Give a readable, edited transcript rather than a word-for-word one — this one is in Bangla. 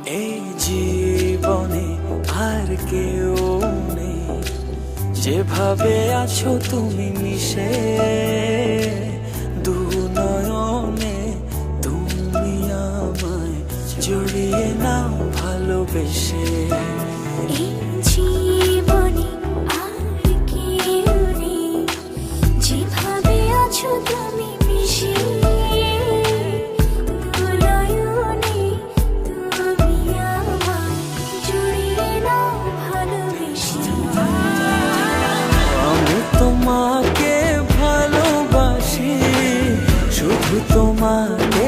এই জীবনে আর কেউ নেই, যেভাবে আছো তুমি মিশে দু নয়নে। তুমি আমায় জড়িয়ে নাও ভালোবেসে। এই জীবনে আর কেউ নেই, যেভাবে আছো তুমি মিশে দু নয়নে। তুমি আমায় জড়িয়ে নাও ভালোবেসে। আমি তোমাকে ভালোবাসি, শুধু তোমাকে